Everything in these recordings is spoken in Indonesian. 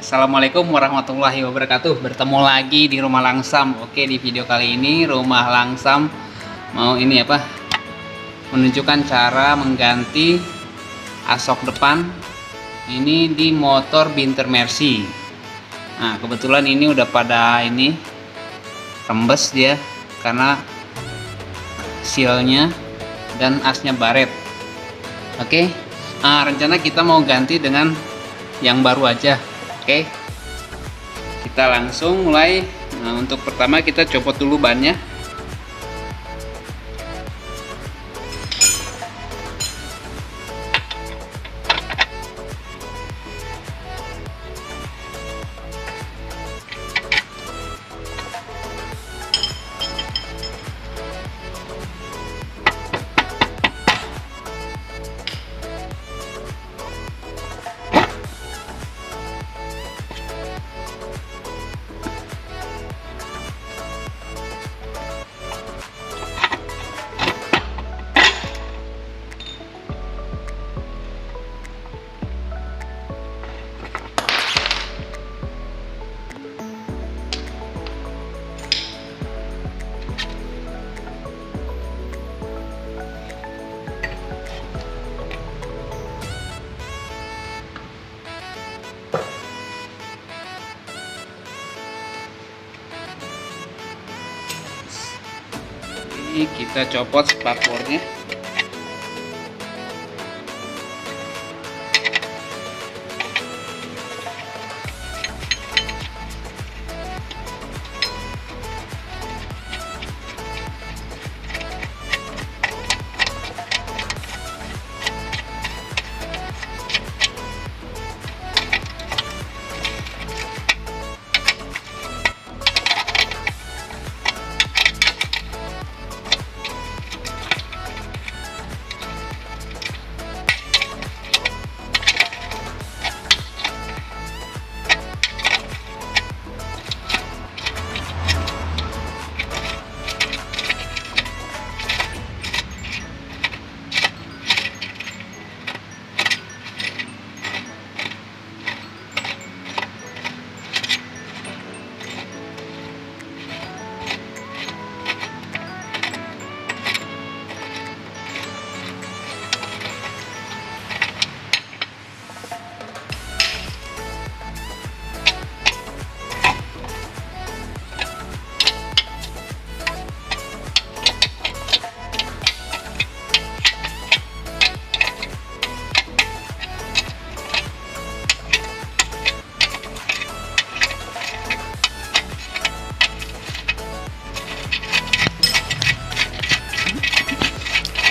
Assalamualaikum warahmatullahi wabarakatuh. Bertemu lagi di Rumah Langsam. Oke, di video kali ini Rumah Langsam mau ini apa? Menunjukkan cara mengganti asok depan ini di motor Binter Mercy. Nah, kebetulan ini udah pada ini rembes dia karena sealnya dan asnya baret. Oke. Rencana kita mau ganti dengan yang baru aja. Oke, kita langsung mulai. Nah, untuk pertama kita copot dulu bannya. Ini kita copot spakbornya.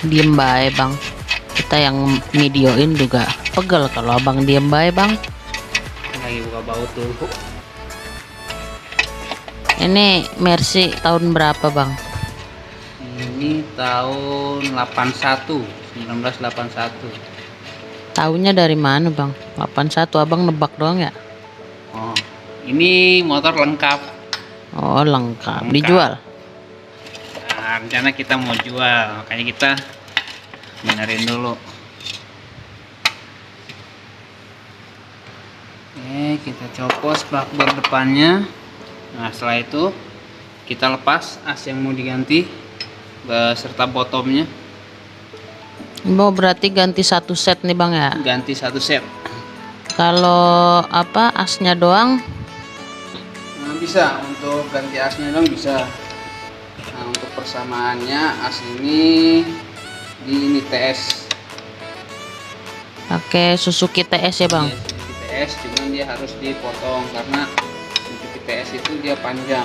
Diem bae bang, kita yang videoin juga pegel kalau abang diem bae bang. Lagi buka baut dulu. Ini Mercy tahun berapa bang? Ini tahun 1981. Tahunnya dari mana bang? 81, abang nebak doang ya? Oh, ini motor lengkap. Oh lengkap. Dijual? Nah, rencana kita mau jual, makanya kita benerin dulu. Oke, kita copot spakbor depannya. Nah, setelah itu kita lepas as yang mau diganti beserta bottomnya. Oh berarti ganti satu set nih bang ya? Ganti satu set. Kalau apa asnya doang? Nah, bisa untuk ganti asnya dong, bisa. Nah, untuk persamaannya as ini di TS. Pakai Suzuki TS ya bang? Suzuki TS, cuman dia harus dipotong karena Suzuki TS itu dia panjang.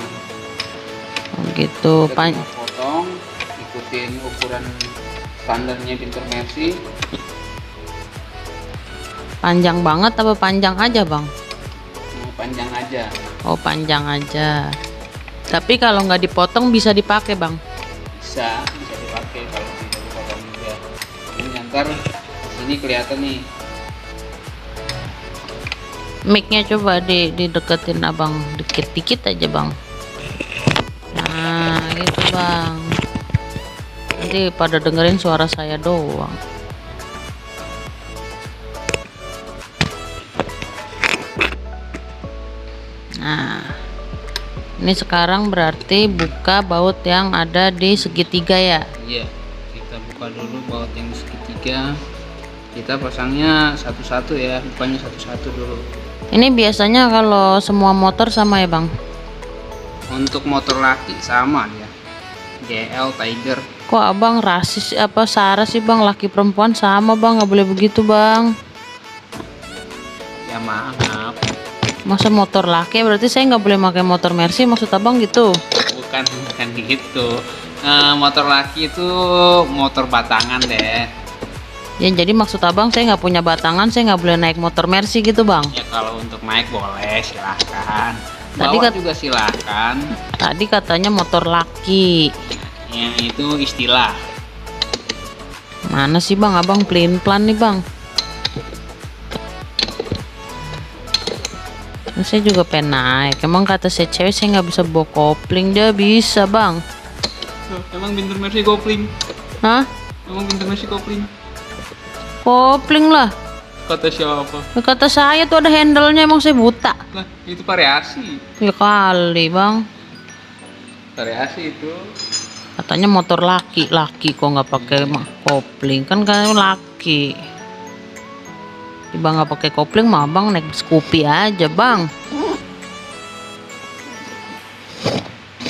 Oh, gitu. Kita potong, ikutin ukuran standarnya Binter Mercy. Panjang banget apa panjang aja bang? Nah, panjang aja. Oh panjang aja. Tapi kalau nggak dipotong bisa dipakai bang? Bisa dipakai kalau tidak dipotong juga. Ini ntar sini kelihatan nih. Mic-nya coba dideketin abang dikit-dikit aja bang. Nah gitu bang. Nanti pada dengerin suara saya doang. Ini sekarang berarti buka baut yang ada di segitiga ya. Iya, kita buka dulu baut yang segitiga. Kita pasangnya satu-satu ya, bukanya satu-satu dulu. Ini biasanya kalau semua motor sama ya bang? Untuk motor laki sama ya, GL Tiger. Kok abang rasis apa sara sih bang? Laki perempuan sama bang, nggak boleh begitu bang. Ya maaf. Masa motor laki berarti saya nggak boleh pakai motor Mercy, maksud abang gitu? Bukan gitu. Motor laki itu motor batangan deh. Ya jadi maksud abang saya nggak punya batangan, saya nggak boleh naik motor Mercy gitu bang? Ya kalau untuk naik boleh, silahkan. Tadi Bawa juga silahkan. Tadi katanya motor laki. Ya itu istilah. Mana sih bang, abang pelin-pelan nih bang. Nah, saya juga pengen naik. Emang kata saya cewek saya nggak bisa bawa kopling, dia bisa bang. Emang pinter Mercy kopling? Hah? Emang pinter Mercy kopling? Kopling lah. Kata siapa? Kata saya tuh ada handle-nya, emang saya buta. Lah itu variasi. Ya kali bang. Variasi itu. Katanya motor laki kok nggak pakai kopling, kan laki. Tiba nggak pakai kopling mah bang naik Scoopy aja bang.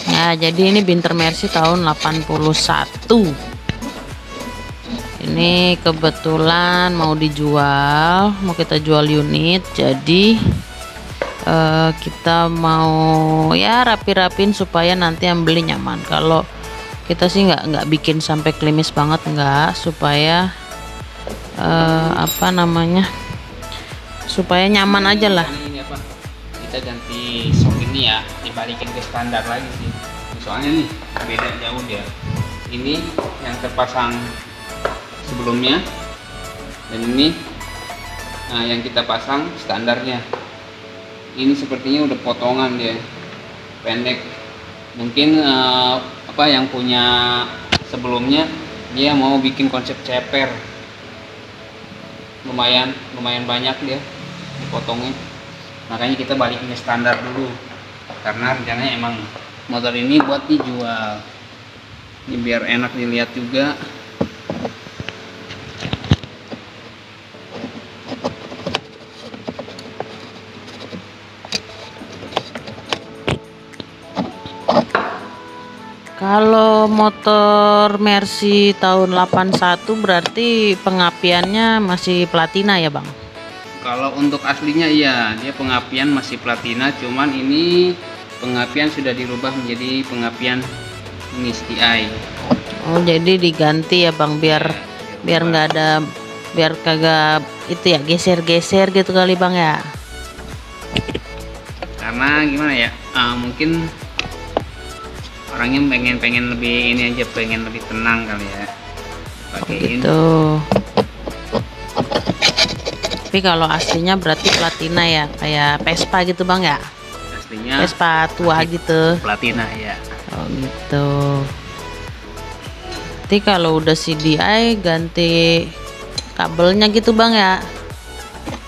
Ya jadi ini Binter Mercy tahun 81. Ini kebetulan mau dijual, mau kita jual unit, jadi kita mau ya rapi-rapin supaya nanti yang beli nyaman. Kalau kita sih nggak bikin sampai klimis banget, nggak, supaya apa namanya, supaya nyaman aja lah. Ini apa? Kita ganti sok ini ya, dibalikin ke standar lagi sih. Soalnya nih beda jauh dia. Ini yang terpasang sebelumnya dan ini yang kita pasang standarnya. Ini sepertinya udah potongan dia, pendek. Mungkin apa yang punya sebelumnya dia mau bikin konsep ceper. Lumayan banyak dia dipotongnya, makanya kita balikin ke standar dulu karena rencananya emang motor ini buat dijual. Ini biar enak dilihat juga. Kalau motor Mercy tahun 81 berarti pengapiannya masih platina ya bang? Kalau untuk aslinya iya, dia pengapian masih platina, cuman ini pengapian sudah dirubah menjadi pengapian ini STI. Oh jadi diganti ya bang, biar nggak ada, biar kagak itu ya geser-geser gitu kali bang ya? Karena gimana ya, mungkin orangnya pengen lebih ini aja, pengen lebih tenang kali ya pakein. Gitu. Tapi kalau aslinya berarti platina ya, kayak Vespa gitu bang ya? Aslinya Vespa tua gitu. platina ya. Oh gitu. Nanti kalau udah CDI ganti kabelnya gitu bang ya?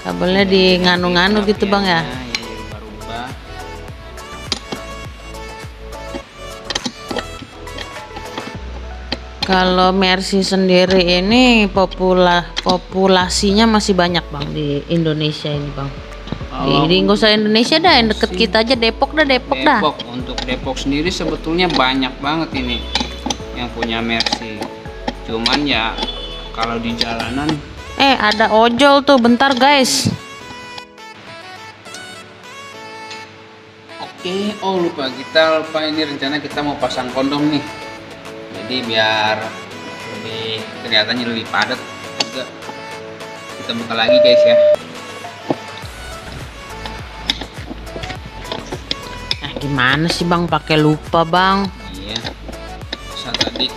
Kabelnya di nganu-nganu gitu bang ya? Dirubah-rubah. Kalau Mercy sendiri ini populasinya masih banyak bang di Indonesia ini bang. Di nggak usah Indonesia dah, yang deket kita aja, Depok dah. Depok, untuk Depok sendiri sebetulnya banyak banget ini yang punya Mercy. Cuman ya kalau di jalanan Ada ojol tuh, bentar guys. Oke, lupa ini rencana kita mau pasang kondom nih. Jadi biar lebih kelihatannya lebih padat juga. Kita buka lagi guys ya. Gimana sih bang, pakai lupa bang? Iya. Bisa tadi.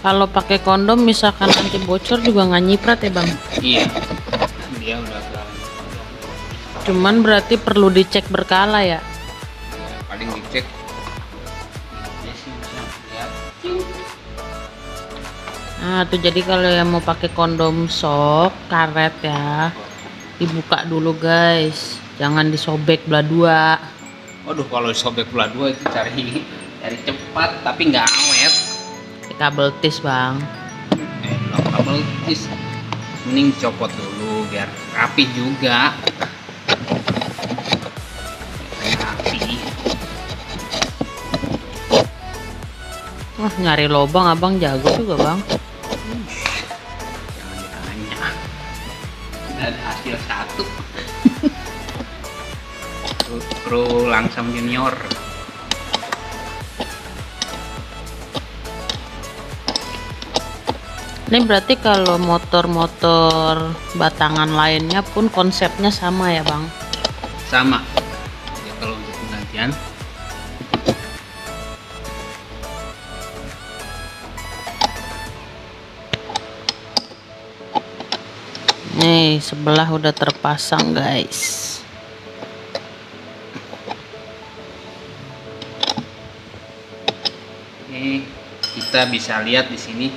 Kalau pakai kondom misalkan nanti bocor juga nggak nyiprat ya bang? Iya. Dia udah galang. Cuman berarti perlu dicek berkala ya? Ya, paling dicek. Dia sih bisa lihat. Nah tuh, jadi kalau yang mau pakai kondom sok karet ya, dibuka dulu guys, jangan disobek belah dua. Waduh, kalau sobek belah dua itu cari cepat tapi nggak awet. Pakai kabel tis bang. Belum kabel tis, mending copot dulu biar rapi juga. Rapi. Wah, nyari lobang abang jago juga bang. Jangan ditanya. Ada hasil satu. Kru Langsam Junior. Ini berarti kalau motor-motor batangan lainnya pun konsepnya sama ya bang? Sama. Ya, kalau untuk penggantian Nih sebelah udah terpasang guys. ini kita bisa lihat di sini.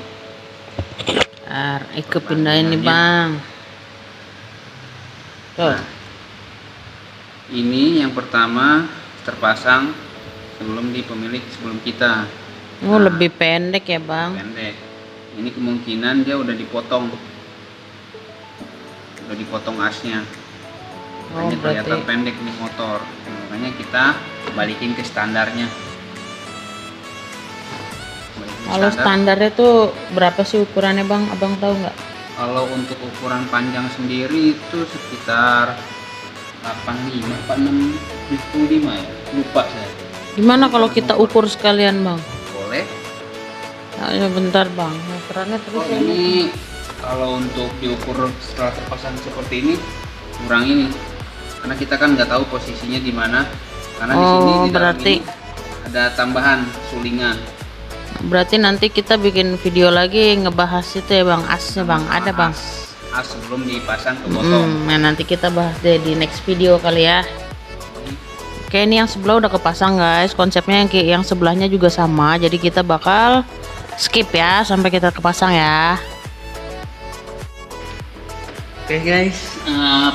Ike pindahin nih bang. Tuh. Nah, ini yang pertama terpasang sebelum sebelum kita. Oh lebih pendek ya bang? Pendek. Ini kemungkinan dia udah dipotong asnya. Oh Makanya kelihatan berarti. pendek nih motor. Makanya kita balikin ke standarnya. Kalau standarnya tuh berapa sih ukurannya bang? Abang tahu nggak? Kalau untuk ukuran panjang sendiri itu sekitar 85 apa 65 ya, lupa saya. Gimana kalau kita ukur sekalian bang? Boleh. Nah, ya bentar bang, meterannya terus Oh, ya. ini kalau untuk diukur setelah terpasang seperti ini kurang ini, karena kita kan nggak tahu posisinya di mana. Karena di sini di dalam berarti ini ada tambahan sulingan. berarti nanti kita bikin video lagi ngebahas itu ya bang, asnya bang, ada bang. As sebelum dipasang ke botol. Nah nanti kita bahas deh di next video kali ya. Oke, ini yang sebelah udah kepasang guys. Konsepnya yang sebelahnya juga sama. Jadi kita bakal skip ya sampai kita kepasang ya. Oke guys,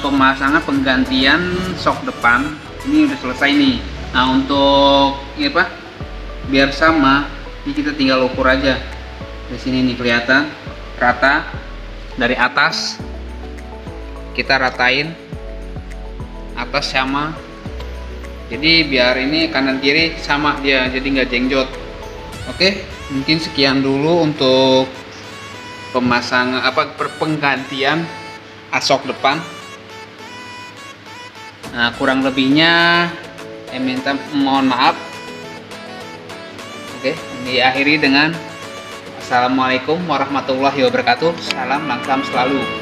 pemasangan penggantian sok depan ini udah selesai nih. Nah untuk ini apa? Biar sama, ini kita tinggal ukur aja. Di sini nih kelihatan rata dari atas. Kita ratain atas sama. Jadi biar ini kanan kiri sama dia, jadi nggak jengjot. Oke, mungkin sekian dulu untuk pemasangan penggantian asok depan. Nah, kurang lebihnya mohon maaf. Oke, diakhiri dengan Assalamualaikum warahmatullahi wabarakatuh. Salam Langsam selalu.